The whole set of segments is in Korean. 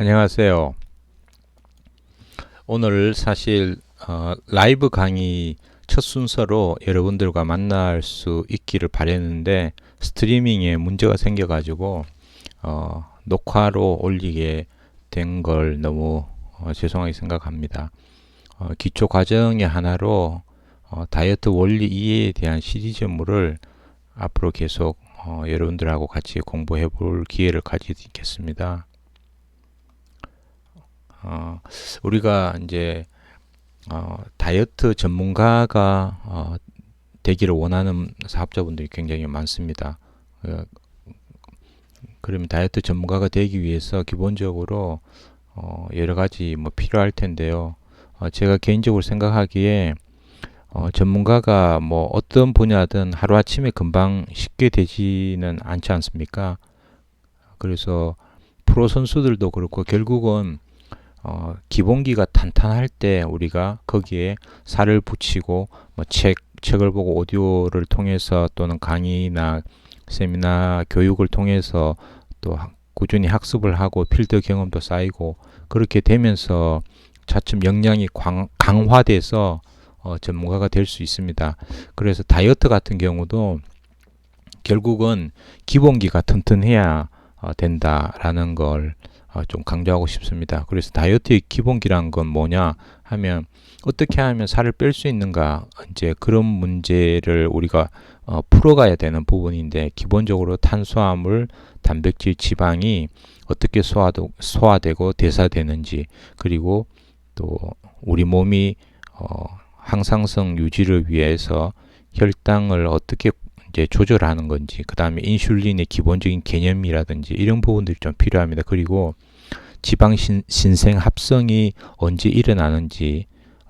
안녕하세요. 오늘 사실 라이브 강의 첫 순서로 여러분들과 만날 수 있기를 바랬는데 스트리밍에 문제가 생겨가지고 녹화로 올리게 된 걸 너무 죄송하게 생각합니다. 기초 과정의 하나로 다이어트 원리 이해에 대한 시리즈물을 앞으로 계속 여러분들하고 같이 공부해 볼 기회를 가지겠습니다. 우리가 이제 다이어트 전문가가 되기를 원하는 사업자분들이 굉장히 많습니다. 그러면 다이어트 전문가가 되기 위해서 기본적으로 여러 가지 뭐 필요할 텐데요. 제가 개인적으로 생각하기에 전문가가 뭐 어떤 분야든 하루아침에 금방 쉽게 되지는 않지 않습니까? 그래서 프로 선수들도 그렇고 결국은 기본기가 탄탄할 때 우리가 거기에 살을 붙이고 뭐 책을 보고 오디오를 통해서 또는 강의나 세미나 교육을 통해서 또 꾸준히 학습을 하고 필드 경험도 쌓이고 그렇게 되면서 차츰 역량이 강화돼서 전문가가 될 수 있습니다. 그래서 다이어트 같은 경우도 결국은 기본기가 튼튼해야 된다라는 걸 좀 강조하고 싶습니다. 그래서 다이어트의 기본기란 건 뭐냐 하면 어떻게 하면 살을 뺄 수 있는가 이제 그런 문제를 우리가 풀어가야 되는 부분인데 기본적으로 탄수화물, 단백질, 지방이 어떻게 소화되고 대사되는지 그리고 또 우리 몸이 항상성 유지를 위해서 혈당을 어떻게 이제 조절하는 건지, 그 다음에 인슐린의 기본적인 개념이라든지 이런 부분들이 좀 필요합니다. 그리고 지방 신생 합성이 언제 일어나는지,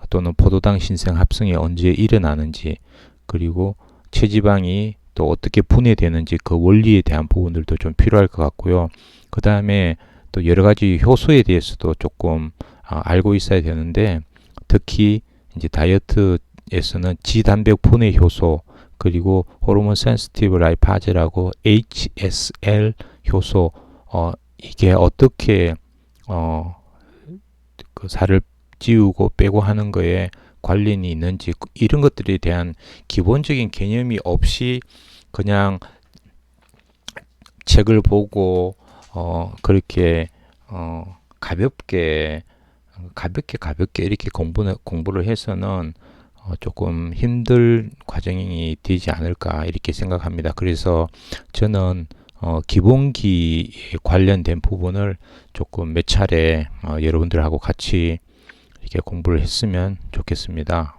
또는 포도당 신생 합성이 언제 일어나는지, 그리고 체지방이 또 어떻게 분해되는지 그 원리에 대한 부분들도 좀 필요할 것 같고요. 그 다음에 또 여러 가지 효소에 대해서도 조금 알고 있어야 되는데, 특히 이제 다이어트에서는 지단백 분해 효소 그리고 호르몬 센시티브 라이파즈라고 HSL 효소 이게 어떻게 그 살을 찌우고 빼고 하는 거에 관련이 있는지 이런 것들에 대한 기본적인 개념이 없이 그냥 책을 보고 그렇게 가볍게 이렇게 공부를 해서는 조금 힘들 과정이 되지 않을까 이렇게 생각합니다. 그래서 저는 기본기에 관련된 부분을 조금 몇 차례 여러분들하고 같이 이렇게 공부를 했으면 좋겠습니다.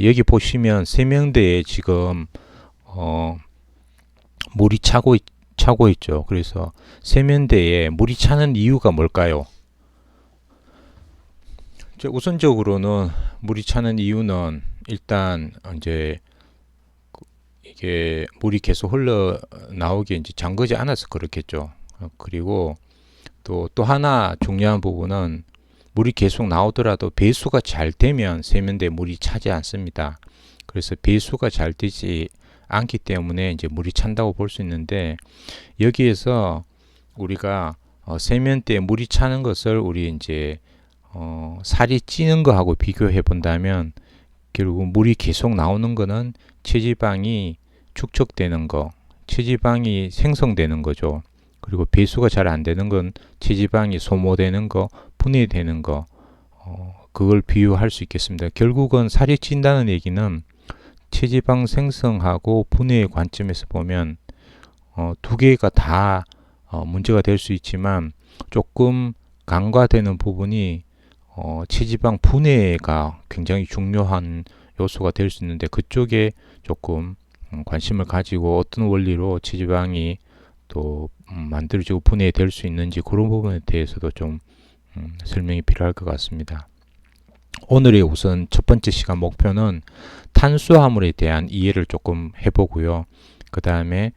여기 보시면 세면대에 지금 물이 차고 있죠. 그래서 세면대에 물이 차는 이유가 뭘까요? 우선적으로는 물이 차는 이유는 일단 이제 이게 물이 계속 흘러 나오게 이제 잠그지 않아서 그렇겠죠. 그리고 또 하나 중요한 부분은 물이 계속 나오더라도 배수가 잘 되면 세면대에 물이 차지 않습니다. 그래서 배수가 잘 되지 않기 때문에 이제 물이 찬다고 볼 수 있는데 여기에서 우리가 세면대에 물이 차는 것을 우리 이제 살이 찌는 거하고 비교해 본다면 결국 물이 계속 나오는 거는 체지방이 축적되는 거, 체지방이 생성되는 거죠. 그리고 배수가 잘 안 되는 건 체지방이 소모되는 거, 분해되는 거, 그걸 비유할 수 있겠습니다. 결국은 살이 찐다는 얘기는 체지방 생성하고 분해의 관점에서 보면 두 개가 다 문제가 될 수 있지만 조금 간과되는 부분이 체지방 분해가 굉장히 중요한 요소가 될 수 있는데 그쪽에 조금 관심을 가지고 어떤 원리로 체지방이 또 만들어지고 분해될 수 있는지 그런 부분에 대해서도 좀 설명이 필요할 것 같습니다. 오늘의 우선 첫 번째 시간 목표는 탄수화물에 대한 이해를 조금 해보고요. 그 다음에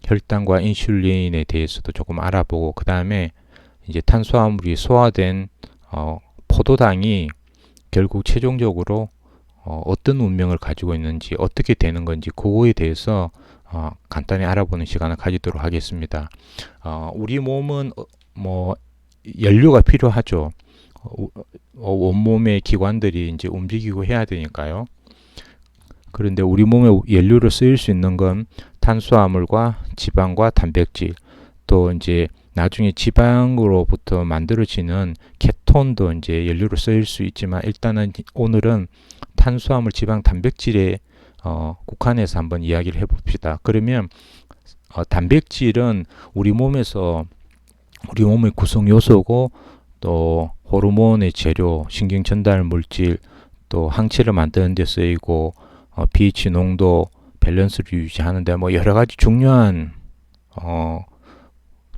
혈당과 인슐린에 대해서도 조금 알아보고 그 다음에 이제 탄수화물이 소화된 포도당이 결국 최종적으로 어떤 운명을 가지고 있는지 어떻게 되는 건지 그거에 대해서 간단히 알아보는 시간을 가지도록 하겠습니다. 우리 몸은 뭐 연료가 필요하죠. 온몸의 기관들이 이제 움직이고 해야 되니까요. 그런데 우리 몸에 연료로 쓰일 수 있는 건 탄수화물과 지방과 단백질, 또 이제 나중에 지방으로부터 만들어지는 케톤도 이제 연료로 쓰일 수 있지만, 일단은 오늘은 탄수화물, 지방, 단백질에 국한해서 한번 이야기를 해봅시다. 그러면 단백질은 우리 몸의 구성 요소고, 또 호르몬의 재료, 신경 전달 물질, 또 항체를 만드는 데 쓰이고, pH 농도 밸런스를 유지하는데 뭐 여러 가지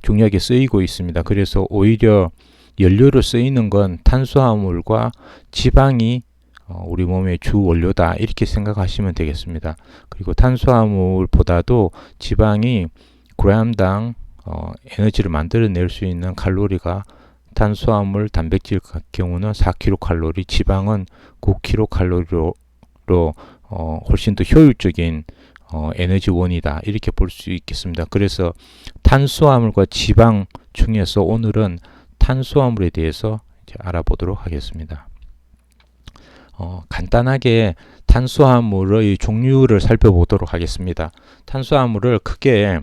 중요하게 쓰이고 있습니다. 그래서 오히려 연료로 쓰이는 건 탄수화물과 지방이 우리 몸의 주 원료다, 이렇게 생각하시면 되겠습니다. 그리고 탄수화물보다도 지방이 g당에너지를 만들어낼 수 있는 칼로리가 탄수화물, 단백질 같은 경우는 4kcal, 지방은 9kcal로 훨씬 더 효율적인 에너지원이다, 이렇게 볼 수 있겠습니다. 그래서 탄수화물과 지방 중에서 오늘은 탄수화물에 대해서 이제 알아보도록 하겠습니다. 간단하게 탄수화물의 종류를 살펴보도록 하겠습니다. 탄수화물을 크게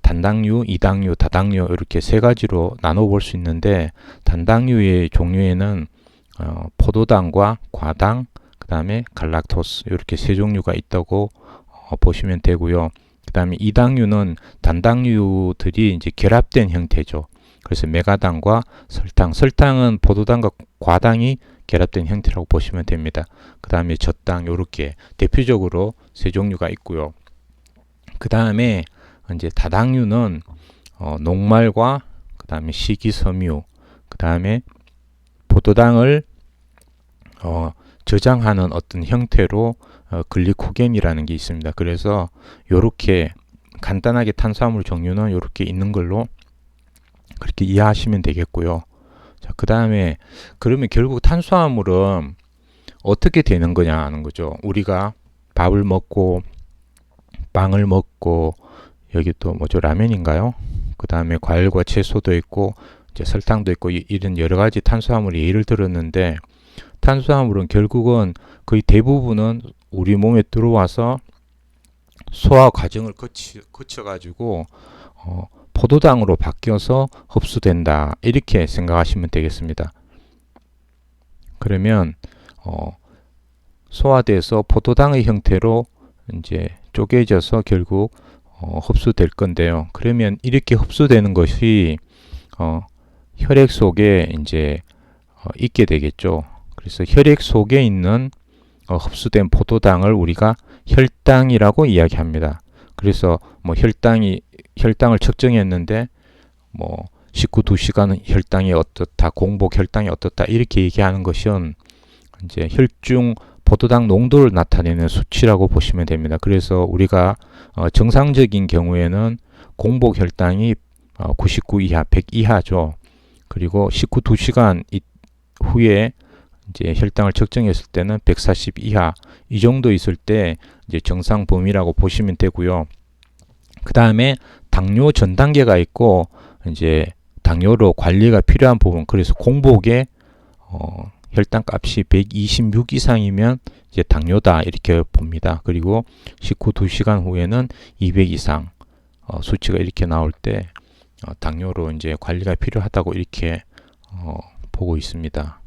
단당류, 이당류, 다당류 이렇게 세 가지로 나눠볼 수 있는데, 단당류의 종류에는 포도당과 과당, 그 다음에 갈락토스, 이렇게 세 종류가 있다고 보시면 되고요. 그 다음에 이당류는 단당류들이 이제 결합된 형태죠. 그래서 메가당과 설탕, 설탕은 포도당과 과당이 결합된 형태라고 보시면 됩니다. 그 다음에 젖당, 이렇게 대표적으로 세 종류가 있고요. 그 다음에 이제 다당류는 녹말과 그 다음에 식이섬유, 그 다음에 포도당을 저장하는 어떤 형태로 글리코겐이라는 게 있습니다. 그래서 이렇게 간단하게 탄수화물 종류는 이렇게 있는 걸로 그렇게 이해하시면 되겠고요. 자, 그 다음에 그러면 결국 탄수화물은 어떻게 되는 거냐 하는 거죠. 우리가 밥을 먹고 빵을 먹고, 여기 또 뭐죠, 라면인가요? 그 다음에 과일과 채소도 있고 이제 설탕도 있고, 이런 여러 가지 탄수화물이 예를 들었는데, 탄수화물은 결국은 거의 대부분은 우리 몸에 들어와서 소화 과정을 거쳐 가지고 포도당으로 바뀌어서 흡수된다, 이렇게 생각하시면 되겠습니다. 그러면 소화돼서 포도당의 형태로 이제 쪼개져서 결국 흡수될 건데요. 그러면 이렇게 흡수되는 것이 혈액 속에 이제 있게 되겠죠. 그래서 혈액 속에 있는 흡수된 포도당을 우리가 혈당이라고 이야기합니다. 그래서 뭐 혈당을 측정했는데 뭐 식후 2시간 혈당이 어떻다, 공복 혈당이 어떻다, 이렇게 얘기하는 것은 이제 혈중 포도당 농도를 나타내는 수치라고 보시면 됩니다. 그래서 우리가 정상적인 경우에는 공복 혈당이 99 이하, 100 이하죠. 그리고 식후 2시간 후에 이제 혈당을 측정했을 때는 140 이하, 이 정도 있을 때 이제 정상 범위라고 보시면 되고요. 그 다음에 당뇨 전 단계가 있고, 이제 당뇨로 관리가 필요한 부분, 그래서 공복에 혈당 값이 126 이상이면 이제 당뇨다, 이렇게 봅니다. 그리고 식후 2시간 후에는 200 이상 수치가 이렇게 나올 때 당뇨로 이제 관리가 필요하다고 이렇게 보고 있습니다.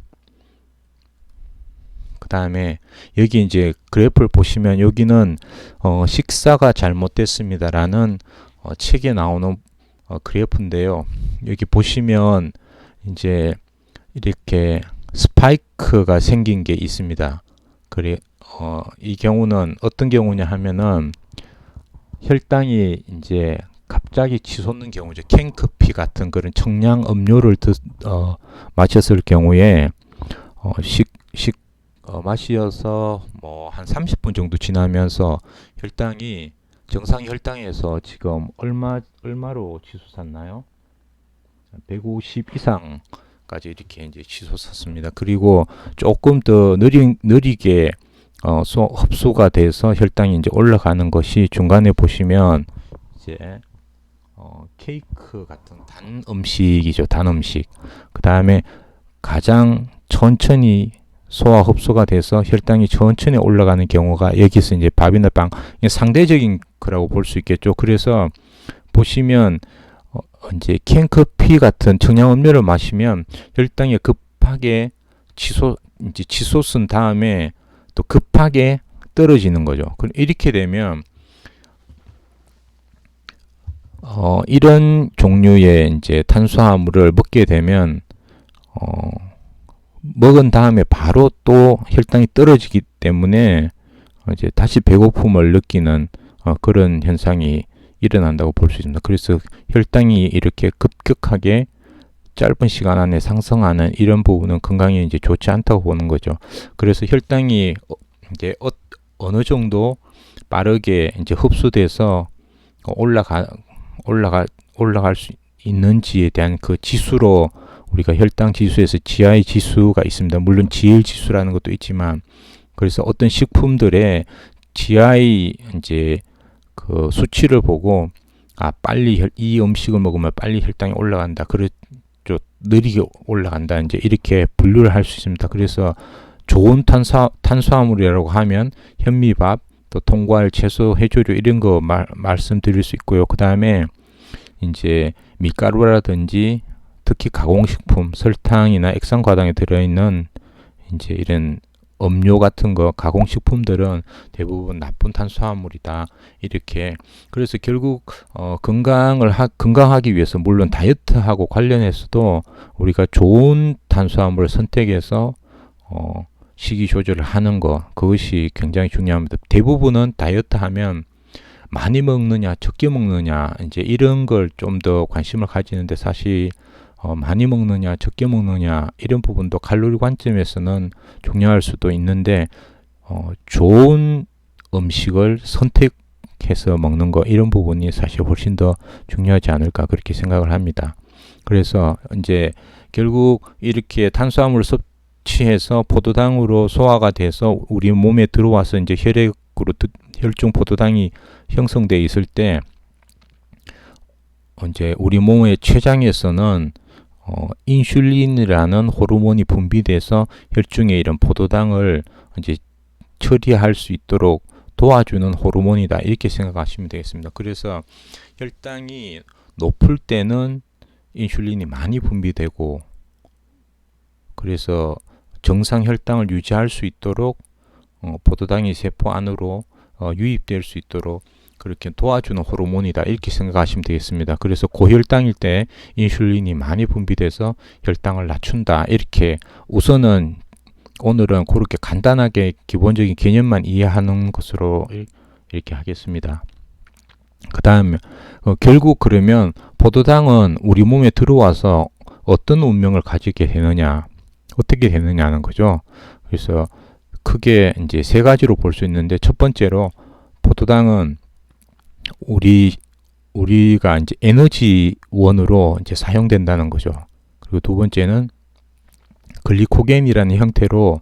그 다음에 여기 이제 그래프를 보시면, 여기는 식사가 잘못됐습니다라는 책에 나오는 그래프인데요. 여기 보시면 이제 이렇게 스파이크가 생긴 게 있습니다. 그래, 이 경우는 어떤 경우냐 하면은 혈당이 이제 갑자기 치솟는 경우죠. 캔커피 같은 그런 청량 음료를 마셨을 경우에 마시어서 뭐 한 30분 정도 지나면서 혈당이 정상 혈당에서 지금 얼마로 치솟았나요? 150 이상까지 이렇게 이제 치솟았습니다. 그리고 조금 더 느리게 흡수가 돼서 혈당이 이제 올라가는 것이 중간에 보시면 이제 케이크 같은 단 음식이죠. 단 음식. 그 다음에 가장 천천히 소화 흡수가 돼서 혈당이 천천히 올라가는 경우가 여기서 이제 밥이나 빵, 상대적인 거라고 볼 수 있겠죠. 그래서 보시면 이제 캔커피 같은 청량 음료를 마시면 혈당이 급하게 치솟은 다음에 또 급하게 떨어지는 거죠. 그럼 이렇게 되면 이런 종류의 이제 탄수화물을 먹게 되면 먹은 다음에 바로 또 혈당이 떨어지기 때문에 이제 다시 배고픔을 느끼는 그런 현상이 일어난다고 볼 수 있습니다. 그래서 혈당이 이렇게 급격하게 짧은 시간 안에 상승하는 이런 부분은 건강에 이제 좋지 않다고 보는 거죠. 그래서 혈당이 이제 어느 정도 빠르게 이제 흡수돼서 올라갈 수 있는지에 대한 그 지수로 우리가 혈당 지수에서 GI 지수가 있습니다. 물론 GL 지수라는 것도 있지만, 그래서 어떤 식품들의 GI 이제 그 수치를 보고 빨리 이 음식을 먹으면 빨리 혈당이 올라간다. 좀 느리게 올라간다. 이제 이렇게 분류를 할 수 있습니다. 그래서 좋은 탄수화물이라고 하면 현미밥, 또 통과일, 채소, 해조류 이런 거 말씀드릴 수 있고요. 그 다음에 이제 밀가루라든지 특히 가공식품, 설탕이나 액상과당에 들어있는 이제 이런 음료 같은 거, 가공식품들은 대부분 나쁜 탄수화물이다. 이렇게. 그래서 결국 건강하기 위해서 물론 다이어트하고 관련해서도 우리가 좋은 탄수화물을 선택해서 식이 조절을 하는 거, 그것이 굉장히 중요합니다. 대부분은 다이어트 하면 많이 먹느냐, 적게 먹느냐, 이제 이런 걸 좀 더 관심을 가지는데, 사실 많이 먹느냐, 적게 먹느냐, 이런 부분도 칼로리 관점에서는 중요할 수도 있는데, 좋은 음식을 선택해서 먹는 거, 이런 부분이 사실 훨씬 더 중요하지 않을까, 그렇게 생각을 합니다. 그래서 이제 결국 이렇게 탄수화물을 섭취해서 포도당으로 소화가 돼서 우리 몸에 들어와서 이제 혈액으로 혈중 포도당이 형성되어 있을 때, 이제 우리 몸의 췌장에서는 인슐린이라는 호르몬이 분비돼서 혈중에 이런 포도당을 이제 처리할 수 있도록 도와주는 호르몬이다. 이렇게 생각하시면 되겠습니다. 그래서 혈당이 높을 때는 인슐린이 많이 분비되고, 그래서 정상 혈당을 유지할 수 있도록 포도당이 세포 안으로 유입될 수 있도록 그렇게 도와주는 호르몬이다. 이렇게 생각하시면 되겠습니다. 그래서 고혈당일 때 인슐린이 많이 분비돼서 혈당을 낮춘다. 이렇게 우선은 오늘은 그렇게 간단하게 기본적인 개념만 이해하는 것으로 이렇게 하겠습니다. 그 다음에 결국 그러면 포도당은 우리 몸에 들어와서 어떤 운명을 가지게 되느냐, 어떻게 되느냐는 거죠. 그래서 크게 이제 세 가지로 볼 수 있는데, 첫 번째로 포도당은 우리가 이제 에너지원으로 이제 사용된다는 거죠. 그리고 두 번째는 글리코겐이라는 형태로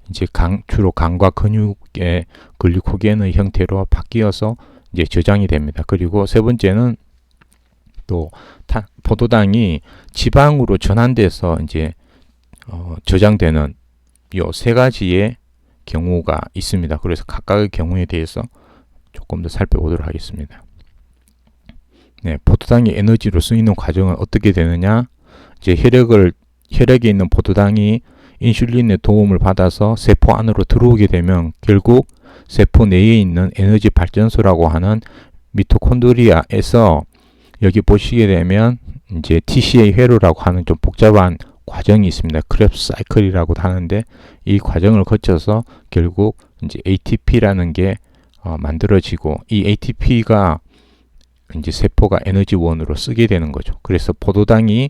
이제 주로 간과 근육의 글리코겐의 형태로 바뀌어서 이제 저장이 됩니다. 그리고 세 번째는 또 포도당이 지방으로 전환돼서 이제 저장되는 요 세 가지의 경우가 있습니다. 그래서 각각의 경우에 대해서 조금 더 살펴보도록 하겠습니다. 네, 포도당이 에너지로 쓰이는 과정은 어떻게 되느냐? 이제 혈액에 있는 포도당이 인슐린의 도움을 받아서 세포 안으로 들어오게 되면 결국 세포 내에 있는 에너지 발전소라고 하는 미토콘드리아에서, 여기 보시게 되면 이제 TCA 회로라고 하는 좀 복잡한 과정이 있습니다. 크랩스 사이클이라고 하는데, 이 과정을 거쳐서 결국 이제 ATP라는 게 만들어지고, 이 ATP가 이제 세포가 에너지원으로 쓰게 되는 거죠. 그래서 포도당이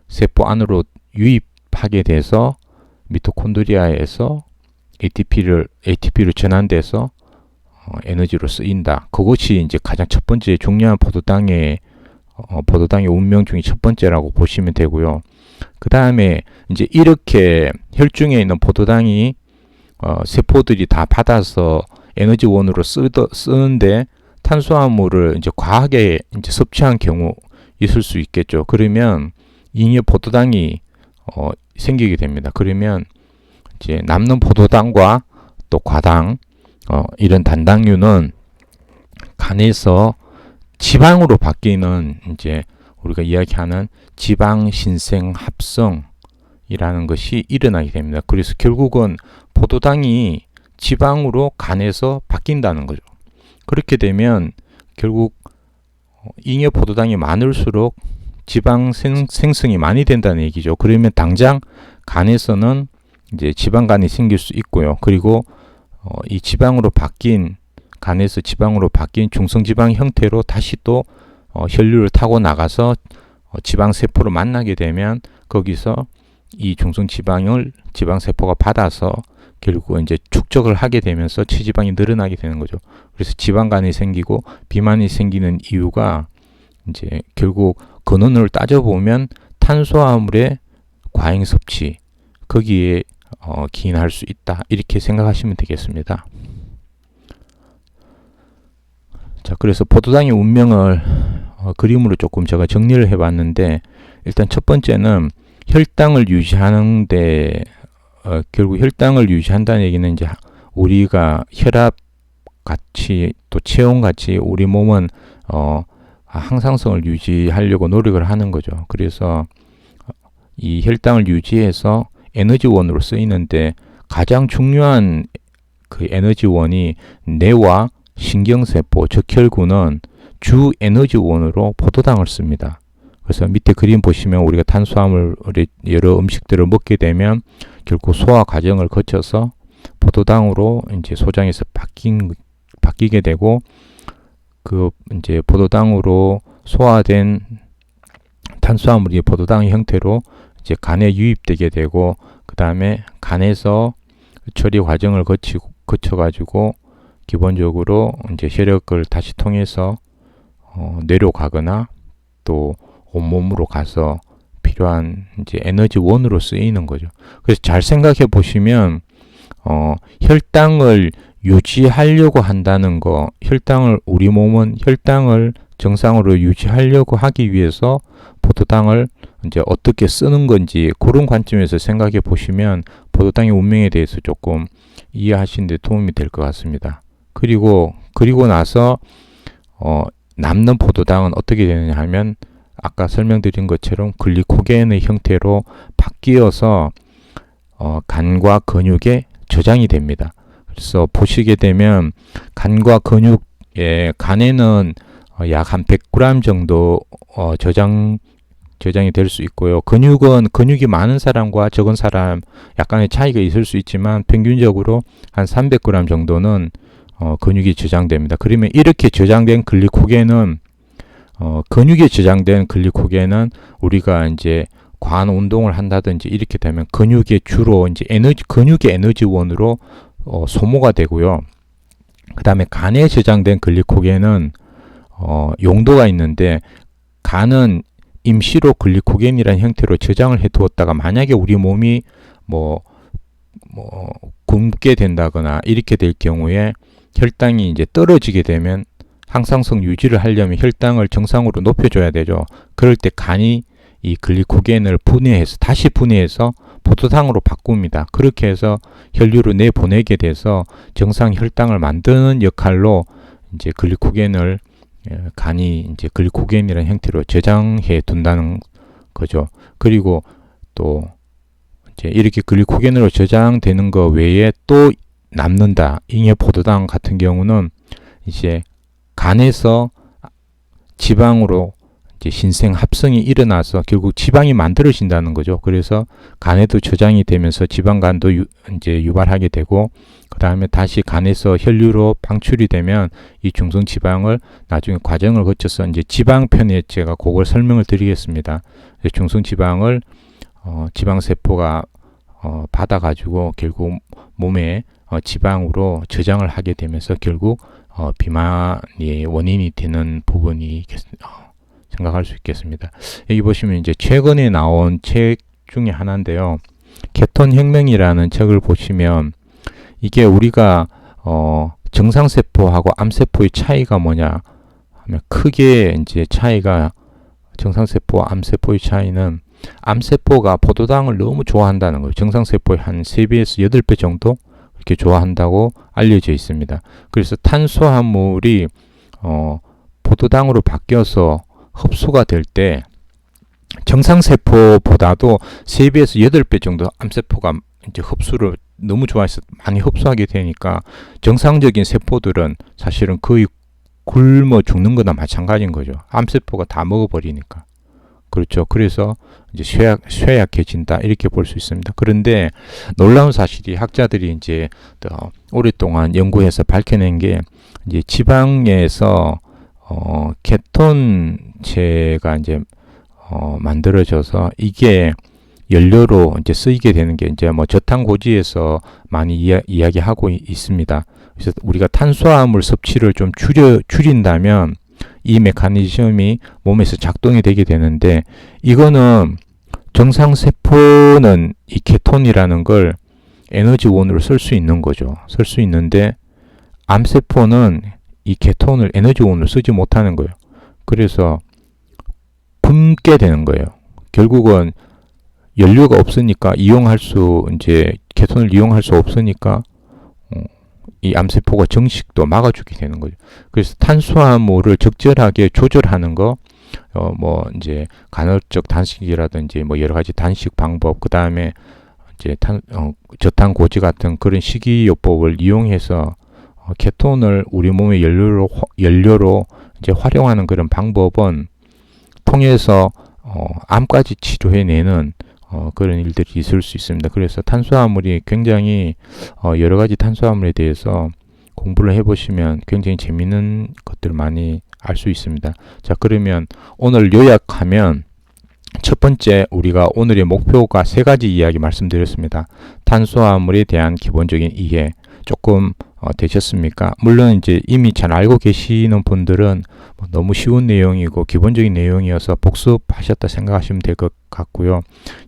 세포 안으로 유입하게 돼서 미토콘드리아에서 ATP로 전환돼서 에너지로 쓰인다. 그것이 이제 가장 첫 번째 중요한 포도당의 운명 중에 첫 번째라고 보시면 되고요. 그 다음에 이제 이렇게 혈중에 있는 포도당이 세포들이 다 받아서 에너지원으로 쓰는데 탄수화물을 이제 과하게 이제 섭취한 경우 있을 수 있겠죠. 그러면 잉여 포도당이 생기게 됩니다. 그러면 이제 남는 포도당과 또 과당 이런 단당류는 간에서 지방으로 바뀌는 이제 우리가 이야기하는 지방 신생 합성이라는 것이 일어나게 됩니다. 그래서 결국은 포도당이 지방으로 간에서 바뀐다는 거죠. 그렇게 되면 결국 잉여 포도당이 많을수록 지방 생성이 많이 된다는 얘기죠. 그러면 당장 간에서는 이제 지방간이 생길 수 있고요. 그리고 이 지방으로 바뀐 간에서 지방으로 바뀐 중성지방 형태로 다시 또 혈류를 타고 나가서 지방세포를 만나게 되면 거기서 이 중성지방을 지방세포가 받아서 결국 이제 축적을 하게 되면서 체지방이 늘어나게 되는 거죠. 그래서 지방간이 생기고 비만이 생기는 이유가 이제 결국 근원을 따져보면 탄수화물의 과잉 섭취 거기에 기인할 수 있다. 이렇게 생각하시면 되겠습니다. 자, 그래서 포도당의 운명을 그림으로 조금 제가 정리를 해봤는데 일단 첫 번째는 혈당을 유지하는데 결국 혈당을 유지한다는 얘기는 이제 우리가 혈압 같이 또 체온 같이 우리 몸은 항상성을 유지하려고 노력을 하는 거죠. 그래서 이 혈당을 유지해서 에너지원으로 쓰이는데 가장 중요한 그 에너지원이 뇌와 신경세포, 즉 혈구는 주 에너지원으로 포도당을 씁니다. 그래서 밑에 그림 보시면 우리가 탄수화물의 여러 음식들을 먹게 되면 결국 소화 과정을 거쳐서 포도당으로 이제 소장에서 바뀌게 되고 그 이제 포도당으로 소화된 탄수화물이 포도당 형태로 이제 간에 유입되게 되고 그 다음에 간에서 처리 과정을 거쳐가지고 기본적으로 이제 혈액을 다시 통해서 뇌로 가거나 또 온몸으로 가서 필요한 이제 에너지원으로 쓰이는 거죠. 그래서 잘 생각해 보시면 혈당을 유지하려고 한다는 거, 우리 몸은 혈당을 정상으로 유지하려고 하기 위해서 포도당을 이제 어떻게 쓰는 건지 그런 관점에서 생각해 보시면 포도당의 운명에 대해서 조금 이해하시는 데 도움이 될 것 같습니다. 그리고 나서 남는 포도당은 어떻게 되느냐 하면 아까 설명드린 것처럼 글리코겐의 형태로 바뀌어서 간과 근육에 저장이 됩니다. 그래서 보시게 되면 간과 근육에 간에는 약 한 100g 정도 저장이 될 수 있고요. 근육이 많은 사람과 적은 사람 약간의 차이가 있을 수 있지만 평균적으로 한 300g 정도는 근육이 저장됩니다. 그러면 이렇게 저장된 글리코겐은 근육에 저장된 글리코겐은 우리가 이제 과한 운동을 한다든지 이렇게 되면 근육에 주로 이제 근육의 에너지원으로 소모가 되고요. 그 다음에 간에 저장된 글리코겐은 용도가 있는데 간은 임시로 글리코겐이라는 형태로 저장을 해 두었다가 만약에 우리 몸이 굶게 된다거나 이렇게 될 경우에 혈당이 이제 떨어지게 되면 항상성 유지를 하려면 혈당을 정상으로 높여줘야 되죠. 그럴 때 간이 이 글리코겐을 다시 분해해서 포도당으로 바꿉니다. 그렇게 해서 혈류를 내보내게 돼서 정상 혈당을 만드는 역할로 이제 글리코겐을 간이 이제 글리코겐이라는 형태로 저장해 둔다는 거죠. 그리고 또 이제 이렇게 글리코겐으로 저장되는 거 외에 또 남는다. 잉여 포도당 같은 경우는 이제 간에서 지방으로 이제 신생 합성이 일어나서 결국 지방이 만들어진다는 거죠. 그래서 간에도 저장이 되면서 지방간도 이제 유발하게 되고 그 다음에 다시 간에서 혈류로 방출이 되면 이 중성 지방을 나중에 과정을 거쳐서 이제 지방편에 제가 그걸 설명을 드리겠습니다. 중성 지방을 지방세포가 받아가지고 결국 몸에 지방으로 저장을 하게 되면서 결국 비만의 원인이 되는 부분이 생각할 수 있겠습니다. 여기 보시면 이제 최근에 나온 책 중에 하나인데요. 케톤 혁명이라는 책을 보시면 이게 우리가 정상세포하고 암세포의 차이가 뭐냐 하면 크게 이제 차이가 정상세포와 암세포의 차이는 암세포가 포도당을 너무 좋아한다는 거예요. 정상세포의 한 3배에서 8배 정도 이렇게 좋아한다고 알려져 있습니다. 그래서 탄수화물이 포도당으로 바뀌어서 흡수가 될 때 정상세포보다도 3배에서 8배 정도 암세포가 이제 흡수를 너무 좋아해서 많이 흡수하게 되니까 정상적인 세포들은 사실은 거의 굶어 죽는 거나 마찬가지인 거죠. 암세포가 다 먹어버리니까. 그렇죠. 그래서 이제 쇠약해진다 이렇게 볼 수 있습니다. 그런데 놀라운 사실이 학자들이 이제 오랫동안 연구해서 밝혀낸 게 이제 지방에서 케톤체가 이제 만들어져서 이게 연료로 이제 쓰이게 되는 게 이제 뭐 저탄고지에서 많이 이야기하고 있습니다. 그래서 우리가 탄수화물 섭취를 좀 줄인다면 이 메커니즘이 몸에서 작동이 되게 되는데 이거는 정상세포는 이 케톤이라는 걸 에너지원으로 쓸 수 있는 거죠. 쓸 수 있는데 암세포는 이 케톤을 에너지원으로 쓰지 못하는 거예요. 그래서 굶게 되는 거예요. 결국은 연료가 없으니까 이제 케톤을 이용할 수 없으니까 이 암세포가 정식도 막아주게 되는 거죠. 그래서 탄수화물을 적절하게 조절하는 거, 뭐 이제 간헐적 단식이라든지 뭐 여러 가지 단식 방법, 그 다음에 이제 저탄고지 같은 그런 식이요법을 이용해서 케톤을 우리 몸의 연료로 이제 활용하는 그런 방법은 통해서 암까지 치료해내는 그런 일들이 있을 수 있습니다. 그래서 탄수화물이 굉장히 여러 가지 탄수화물에 대해서 공부를 해보시면 굉장히 재미있는 것들을 많이 알 수 있습니다. 자, 그러면 오늘 요약하면 첫 번째 우리가 오늘의 목표가 3가지 이야기 말씀드렸습니다. 탄수화물에 대한 기본적인 이해 조금 되셨습니까? 물론 이제 이미 잘 알고 계시는 분들은 너무 쉬운 내용이고 기본적인 내용이어서 복습하셨다 생각하시면 될 것 같고요.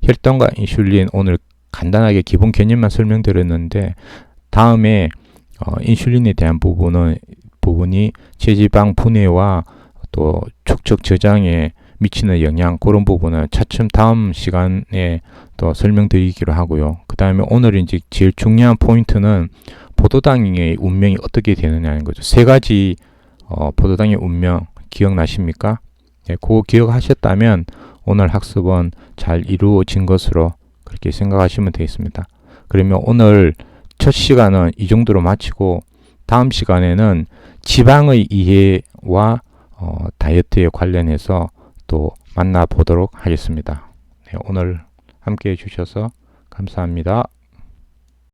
혈당과 인슐린 오늘 간단하게 기본 개념만 설명드렸는데 다음에 인슐린에 대한 부분이 체지방 분해와 또 축적 저장에 미치는 영향 그런 부분은 차츰 다음 시간에 또 설명드리기로 하고요. 그 다음에 오늘 이제 제일 중요한 포인트는 포도당의 운명이 어떻게 되느냐는 거죠. 3가지 포도당의 운명 기억나십니까? 네, 그거 기억하셨다면 오늘 학습은 잘 이루어진 것으로 그렇게 생각하시면 되겠습니다. 그러면 오늘 첫 시간은 이 정도로 마치고 다음 시간에는 지방의 이해와 다이어트에 관련해서 또 만나보도록 하겠습니다. 네, 오늘 함께 해주셔서 감사합니다.